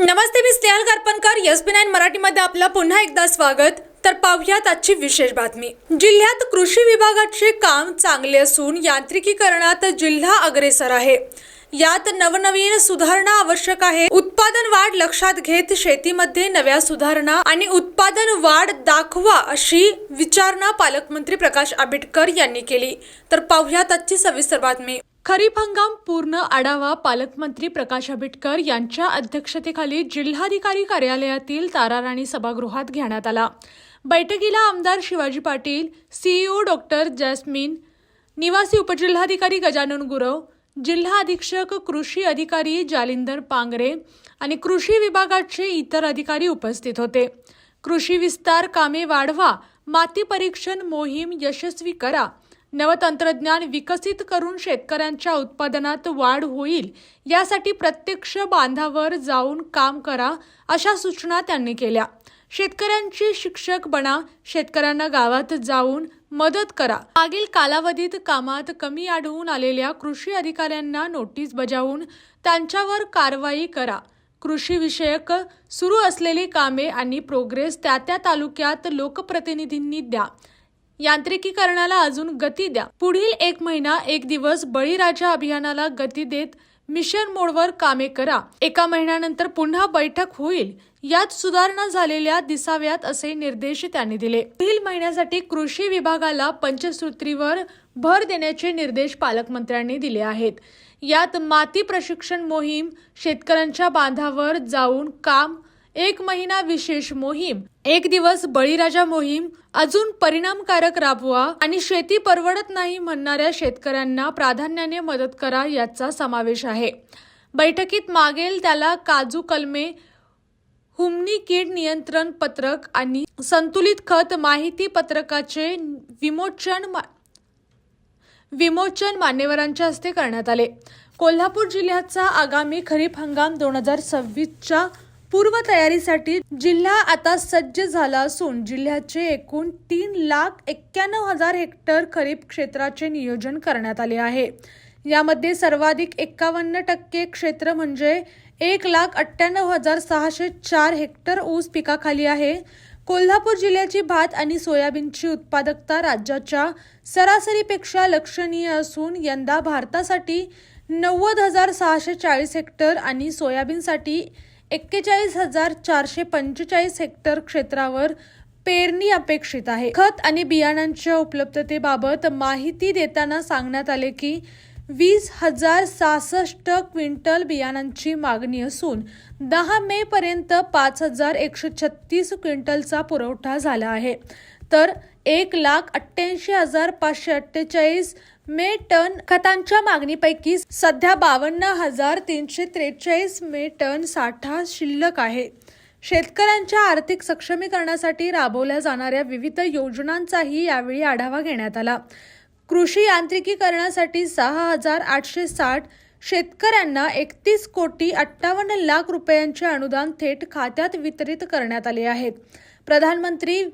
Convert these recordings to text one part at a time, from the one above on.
नमस्ते, मी Snehal करपणकर. SB9 मराठीमध्ये आपलं पुन्हा एकदा स्वागत. तर पाहूयात आजची विशेष बातमी. जिल्ह्यात कृषी विभागाचे काम चांगले असून यांत्रिकीकरणात जिल्हा अग्रेसर आहे. यात नवनवीन सुधारणा आवश्यक आहे. उत्पादन वाढ लक्षात घेत शेतीमध्ये नव्या सुधारणा आणि उत्पादन वाढ दाखवा अशी विचारणा पालकमंत्री प्रकाश आंबेडकर यांनी केली. तर पाहूयात आजची सविस्तर बातमी. खरीप हंगाम पूर्ण आढावा पालकमंत्री प्रकाश आंबेडकर यांच्या अध्यक्षतेखाली जिल्हाधिकारी कार्यालयातील ताराराणी सभागृहात घेण्यात आला. बैठकीला आमदार Shivaji Patil, CEO doctor jasmine, निवासी उपजिल्हाधिकारी गजानन गुरव, जिल्हा अधीक्षक कृषी अधिकारी जालिंदर पांगरे आणि कृषी विभागाचे इतर अधिकारी उपस्थित होते. कृषी विस्तार कामे वाढवा, माती परीक्षण मोहीम यशस्वी करा, नवतंत्रज्ञान विकसित करून शेतकऱ्यांच्या उत्पादनात वाढ होईल यासाठी प्रत्यक्ष बांधावर जाऊन काम करा अशा सूचना त्यांनी केल्या. शेतकऱ्यांचे शिक्षक बना, शेतकऱ्यांना गावात जाऊन मदत करा. मागील कालावधीत कामात कमी आढळून आलेल्या कृषी अधिकाऱ्यांना नोटीस बजावून त्यांच्यावर कारवाई करा. कृषी विषयक सुरू असलेली कामे आणि प्रोग्रेस त्या तालुक्यात लोकप्रतिनिधींनी द्या. यांत्रिकीकरणाला अजून गती द्या. पुढील 1 महिना 1 दिवस बळीराजा अभियानाला गती देत मिशन मोडवर कामे करा. 1 महिन्यानंतर पुन्हा बैठक होईल. यात सुधारणा झालेल्या दिसाव्यात असे निर्देश त्यांनी दिले. पुढील महिन्यासाठी कृषी विभागाला पंचसूत्रीवर भर देण्याचे निर्देश पालकमंत्र्यांनी दिले आहेत. यात माती प्रशिक्षण मोहीम, शेतकऱ्यांच्या बांधावर जाऊन काम, 1 महिना विशेष मोहीम, 1 दिवस बळीराजा मोहीम अजून परिणामकारक राबवा आणि शेती परवडत नाही म्हणणाऱ्या शेतकऱ्यांना प्राधान्याने मदत करा याचा समावेश आहे. बैठकीत मागेल त्याला काजू कलमे, हुमणी कीड नियंत्रण पत्रक आणि संतुलित खत माहिती पत्रकाचे विमोचन मान्यवरांच्या हस्ते करण्यात आले. कोल्हापूर जिल्ह्याचा आगामी खरीप हंगाम 2026च्या पूर्वतयारीसाठी जिल्हा आता सज्ज झाला असून जिल्ह्याचे एकूण 3,91,000 हेक्टर खरीप क्षेत्राचे नियोजन करण्यात आले आहे. यामध्ये सर्वाधिक 51% क्षेत्र म्हणजे 1,98,604 हेक्टर ऊस पिकाखाली आहे. कोल्हापूर जिल्ह्याची भात आणि सोयाबीनची उत्पादकता राज्याच्या सरासरीपेक्षा लक्षणीय असून यंदा भारतासाठी 90,640 हेक्टर आणि सोयाबीनसाठी 41,445 हेक्टर क्षेत्रावर पेरणी अपेक्षित आहे. खत आणि बियाणांच्या उपलब्धतेबाबत माहिती देताना सांगण्यात आले की 20,066 क्विंटल बियाणांची मागणी असून 10 मे पर्यंत 5,136 क्विंटलचा पुरवठा झाला आहे. तर 1,88,548 मे टन खतांच्या मागणीपैकी सध्या 52,343 मे टन साठा शिल्लक आहे. शेतकऱ्यांच्या आर्थिक सक्षमीकरणासाठी राबवल्या जाणाऱ्या विविध योजनांचाही यावेळी आढावा घेण्यात आला. कृषी यांत्रिकीकरणासाठी 6,860 शेतकऱ्यांना 31,58,00,000 रुपयांचे अनुदान थेट खात्यात वितरित करण्यात आले आहेत. प्रधानमंत्री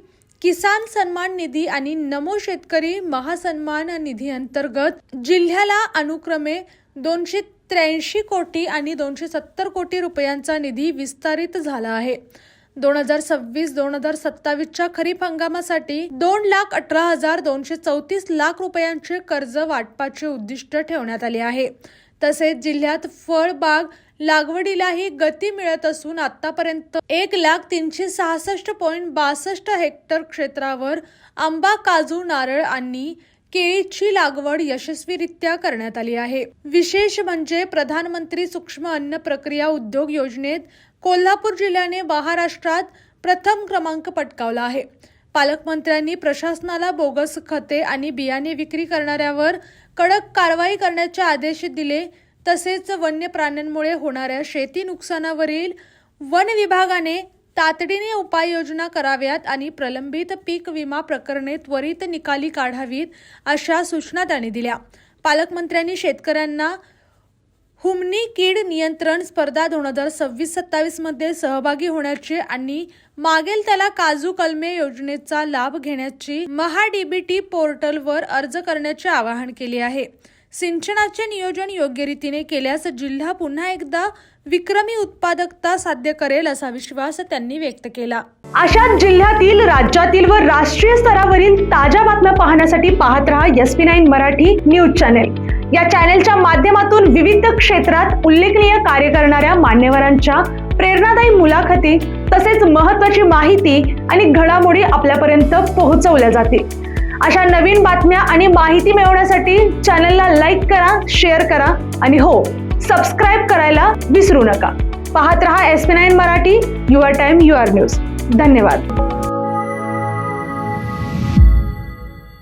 किसान सन्मान निधी आणि नमो शेतकरी महासन्मान निधी अंतर्गत जिल्ह्याला अनुक्रमे 283 कोटी आणि 270 कोटी रुपयांचा निधी विस्तारित झाला आहे. 2026-2027च्या खरीप हंगामासाठी 2,18,234 लाख रुपयांचे कर्ज वाटपाचे उद्दिष्ट ठेवण्यात आले आहे. तसेच जिल्ह्यात फळबाग लागवडीलाही गती मिळत असून आतापर्यंत 1,366.62 हेक्टर क्षेत्रावर आंबा, काजू, नारळ आणि केळीची लागवड यशस्वीरित्या करण्यात आली आहे. विशेष म्हणजे प्रधानमंत्री सूक्ष्म अन्न प्रक्रिया उद्योग योजनेत कोल्हापूर जिल्ह्याने महाराष्ट्रात प्रथम क्रमांक पटकावला आहे. पालकमंत्र्यांनी प्रशासनाला बोगस खते आणि बियाणे विक्री करणाऱ्यावर कडक कारवाई करण्याचे आदेश दिले. तसेच वन्य प्राण्यांमुळे होणाऱ्या शेती नुकसानावरील वन विभागाने तातडीने उपाययोजना कराव्यात आणि प्रलंबित पीक विमा प्रकरणे त्वरित निकाली काढावीत अशा सूचना त्यांनी दिल्या. पालकमंत्र्यांनी शेतकऱ्यांना हुमणी कीड नियंत्रण स्पर्धा 2026-27 मध्ये सहभागी होण्याची आणि मागेल त्याला काजू कलमे योजनेचा लाभ घेण्याची महाडीबीटी पोर्टलवर अर्ज करण्याचे आवाहन केले आहे. सिंचनाचे नियोजन योग्य रीतीने केल्यास जिल्हा पुन्हा एकदा विक्रमी उत्पादकता साध्य करेल असा विश्वास त्यांनी व्यक्त केला. अशाच जिल्ह्यातील, राज्यातील व राष्ट्रीय स्तरावरील ताज्या बातम्या पाहण्यासाठी पाहत रहा SP9 मराठी न्यूज चॅनेल. या चॅनेलच्या माध्यमातून विविध क्षेत्रात उल्लेखनीय कार्य करणाऱ्या मान्यवरांच्या प्रेरणादायी मुलाखती तसेच महत्त्वाची माहिती आणि घडामोडी आपल्यापर्यंत पोहोचवल्या जातील. अशा नवीन बातम्या आणि माहिती मिळवण्यासाठी चॅनलला लाईक करा, शेअर करा आणि हो, सबस्क्राईब करायला विसरू नका. पाहत रहा SP9 Marathi, your time your news. धन्यवाद.